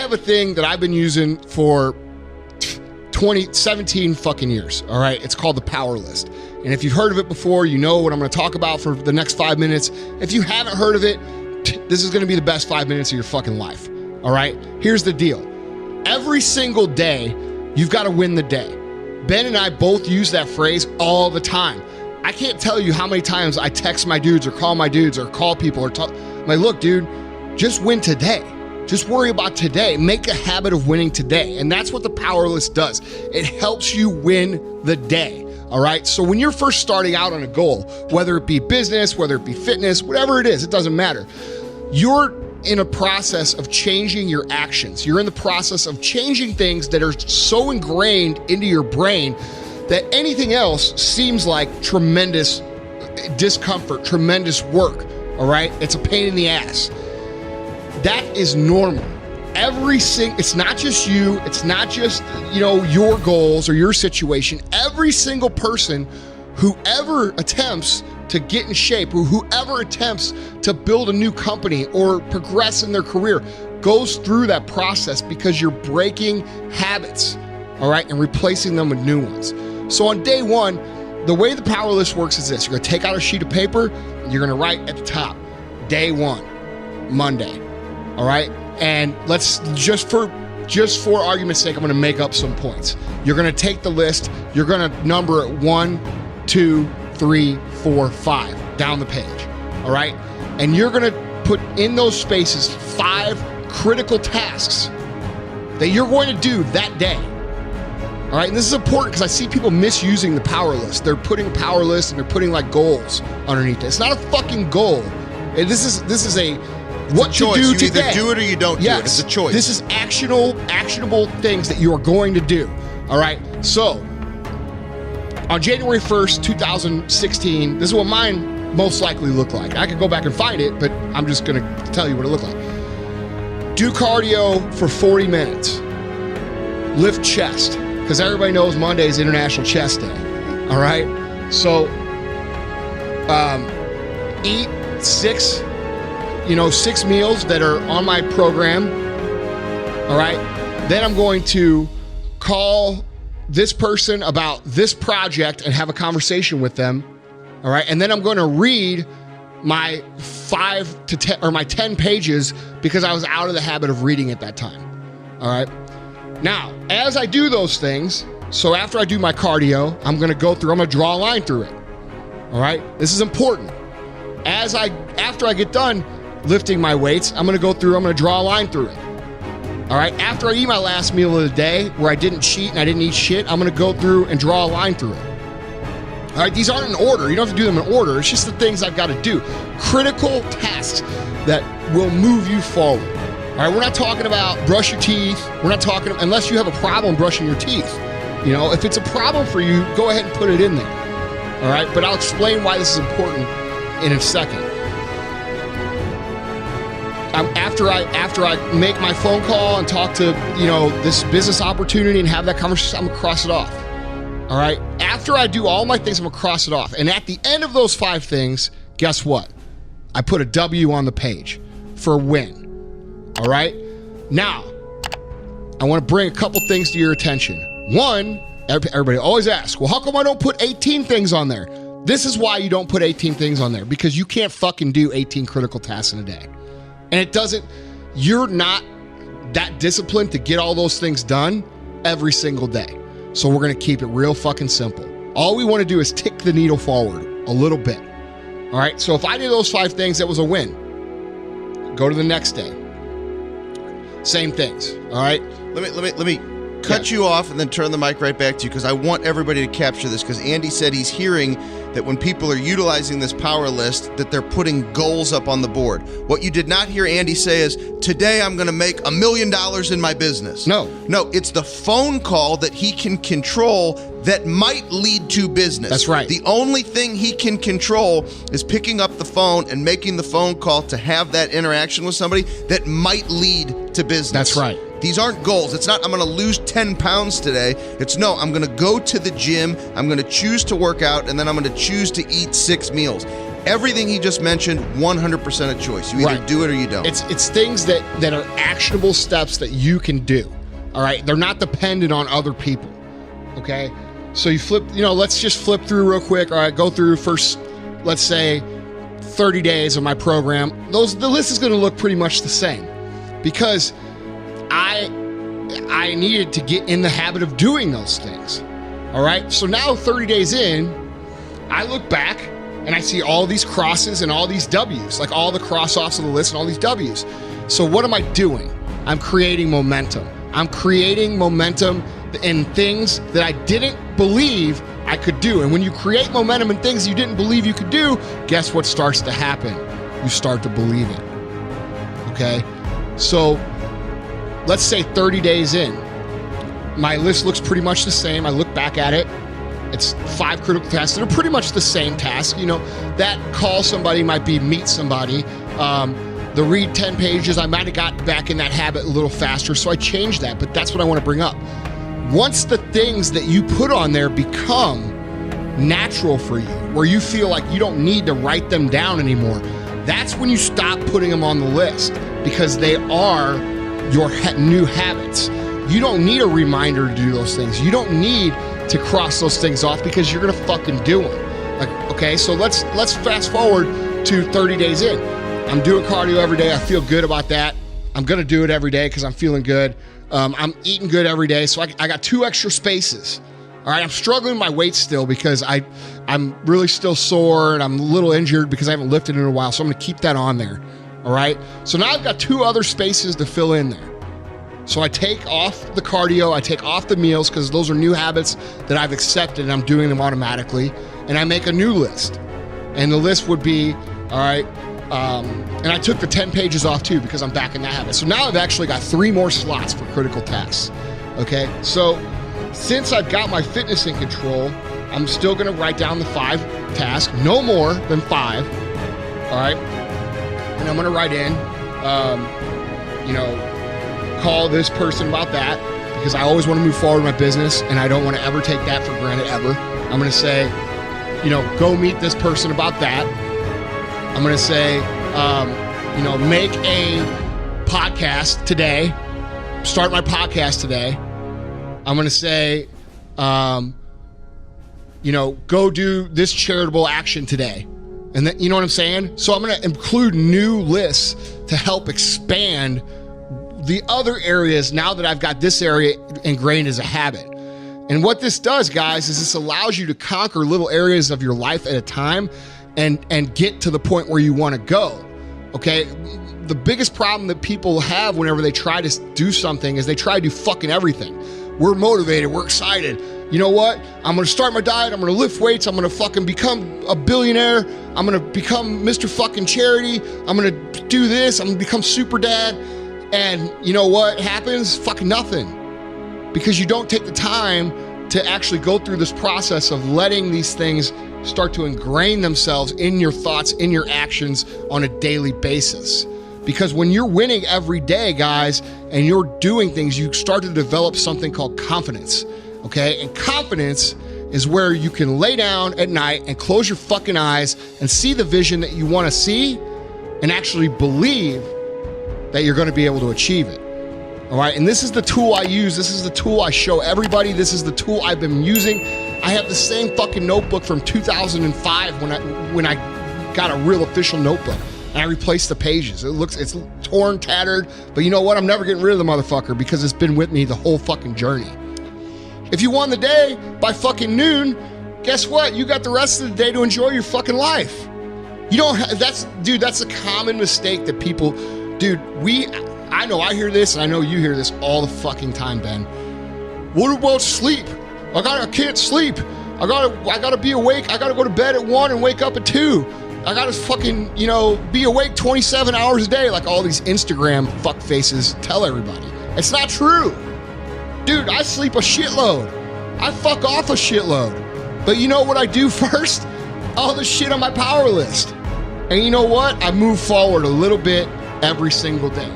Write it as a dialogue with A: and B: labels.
A: have a thing that I've been using for 17 fucking years, all right? It's called the Power List. And if you've heard of it before, you know what I'm gonna talk about for the next 5 minutes. If you haven't heard of it, this is gonna be the best 5 minutes of your fucking life, all right? Here's the deal. Every single day, you've gotta win the day. Ben and I both use that phrase all the time. I can't tell you how many times I text my dudes or call my dudes or call people or talk. I'm like, look, dude, just win today. Just worry about today. Make a habit of winning today. And that's what the Power List does. It helps you win the day, all right? So when you're first starting out on a goal, whether it be business, whether it be fitness, whatever it is, it doesn't matter. You're in a process of changing your actions. You're in the process of changing things that are so ingrained into your brain that anything else seems like tremendous discomfort, tremendous work, all right? It's a pain in the ass. That is normal. It's not just you, it's not just, your goals or your situation. Every single person who ever attempts to get in shape or whoever attempts to build a new company or progress in their career goes through that process because you're breaking habits, all right, and replacing them with new ones. So on day one, the way the Power List works is this. You're gonna take out a sheet of paper, and you're gonna write at the top, day one, Monday. All right, and let's just for argument's sake, I'm going to make up some points. You're going to take the list. You're going to number it 1, 2, 3, 4, 5 down the page. All right, and you're going to put in those spaces 5 critical tasks that you're going to do that day. All right, and this is important because I see people misusing the Power List. They're putting a Power List and they're putting like goals underneath it. It's not a fucking goal. This is a what to do today.
B: You either do it or you don't do it. It's a choice.
A: This is actionable things that you are going to do. All right. So on January 1st, 2016, this is what mine most likely looked like. I could go back and find it, but I'm just going to tell you what it looked like. Do cardio for 40 minutes. Lift chest, because everybody knows Monday is International Chest Day. All right. So eat 6 meals that are on my program, all right? Then I'm going to call this person about this project and have a conversation with them, all right? And then I'm going to read my 5 to 10 or my 10 pages because I was out of the habit of reading at that time, all right? Now, as I do those things, so after I do my cardio, I'm going to draw a line through it, all right? This is important. After I get done lifting my weights, I'm going to draw a line through it. All right. After I eat my last meal of the day where I didn't cheat and I didn't eat shit, I'm going to go through and draw a line through it. All right. These aren't in order. You don't have to do them in order. It's just the things I've got to do. Critical tasks that will move you forward. All right. We're not talking about brush your teeth. We're not talking, unless you have a problem brushing your teeth. If it's a problem for you, go ahead and put it in there. All right. But I'll explain why this is important in a second. After I make my phone call and talk to, this business opportunity and have that conversation, I'm gonna cross it off. All right. After I do all my things, I'm gonna cross it off. And at the end of those 5 things, guess what? I put a W on the page for win. All right. Now, I want to bring a couple things to your attention. One, everybody always asks, well, how come I don't put 18 things on there? This is why you don't put 18 things on there, because you can't fucking do 18 critical tasks in a day. And you're not that disciplined to get all those things done every single day. So we're going to keep it real fucking simple. All we want to do is tick the needle forward a little bit. All right. So if I did those 5 things, that was a win. Go to the next day. Same things. All right.
B: Let me cut you off and then turn the mic right back to you, because I want everybody to capture this, because Andy said he's hearing that when people are utilizing this Power List, that they're putting goals up on the board. What you did not hear Andy say is, today I'm going to make $1 million in my business.
A: No,
B: it's the phone call that he can control that might lead to business.
A: That's right.
B: The only thing he can control is picking up the phone and making the phone call to have that interaction with somebody that might lead to business.
A: That's right.
B: These aren't goals. It's not, I'm going to lose 10 pounds today. It's no, I'm going to go to the gym. I'm going to choose to work out, and then I'm going to choose to eat 6 meals. Everything he just mentioned, 100% a choice. You either do it or you don't.
A: It's things that are actionable steps that you can do. All right, they're not dependent on other people. Okay, so you flip. Let's just flip through real quick. All right, go through first. Let's say 30 days of my program. The list is going to look pretty much the same because I needed to get in the habit of doing those things. All right, so now 30 days in, I look back and I see all these crosses and all these W's, like all the cross-offs of the list and all these W's. So what am I doing? I'm creating momentum. I'm creating momentum in things that I didn't believe I could do. And when you create momentum in things you didn't believe you could do, guess what starts to happen? You start to believe it. Okay? So let's say 30 days in. My list looks pretty much the same. I look back at it. It's 5 critical tasks that are pretty much the same task. That call somebody might be meet somebody. The read 10 pages, I might have got back in that habit a little faster, so I changed that, but that's what I want to bring up. Once the things that you put on there become natural for you, where you feel like you don't need to write them down anymore, that's when you stop putting them on the list because they are your new habits. You don't need a reminder to do those things. You don't need to cross those things off because you're gonna fucking do them. Okay, so let's fast forward to 30 days in. I'm doing cardio every day. I feel good about that. I'm gonna do it every day because I'm feeling good. I'm eating good every day, so I got 2 extra spaces. All right, I'm struggling with my weight still because I'm really still sore and I'm a little injured because I haven't lifted in a while, so I'm gonna keep that on there. All right, so now I've got 2 other spaces to fill in there. So I take off the cardio, I take off the meals because those are new habits that I've accepted and I'm doing them automatically. And I make a new list. And the list would be, all right, and I took the 10 pages off too because I'm back in that habit. So now I've actually got 3 more slots for critical tasks. Okay, so since I've got my fitness in control, I'm still gonna write down the 5 tasks, no more than 5. All right, and I'm gonna write in, call this person about that because I always want to move forward with my business and I don't want to ever take that for granted ever. I'm going to say, go meet this person about that. I'm going to say, make a podcast today. Start my podcast today. I'm going to say, go do this charitable action today. And then, you know what I'm saying? So I'm going to include new lists to help expand the other areas now that I've got this area ingrained as a habit. And what this does, guys, is this allows you to conquer little areas of your life at a time and get to the point where you want to go. Okay? The biggest problem that people have whenever they try to do something is they try to do fucking everything. We're motivated, we're excited. You know what? I'm gonna start my diet, I'm gonna lift weights, I'm gonna fucking become a billionaire, I'm gonna become Mr. fucking Charity, I'm gonna do this, I'm gonna become super dad. And you know what happens? Fucking nothing. Because you don't take the time to actually go through this process of letting these things start to ingrain themselves in your thoughts, in your actions on a daily basis. Because when you're winning every day, guys, and you're doing things, you start to develop something called confidence, okay? And confidence is where you can lay down at night and close your fucking eyes and see the vision that you want to see and actually believe that you're going to be able to achieve it. All right, and this is the tool I use. This is the tool I show everybody. This is the tool I've been using. I have the same fucking notebook from 2005 when I got a real official notebook, and I replaced the pages. It's torn, tattered, but you know what? I'm never getting rid of the motherfucker because it's been with me the whole fucking journey. If you won the day by fucking noon, guess what? You got the rest of the day to enjoy your fucking life. You don't. That's a common mistake that people. Dude, I know I hear this and I know you hear this all the fucking time, Ben. What about sleep? I can't sleep. I gotta be awake. I gotta go to bed at 1 and wake up at 2. I gotta fucking, be awake 27 hours a day like all these Instagram fuck faces tell everybody. It's not true. Dude, I sleep a shitload. I fuck off a shitload. But you know what I do first? All the shit on my power list. And you know what? I move forward a little bit every single day.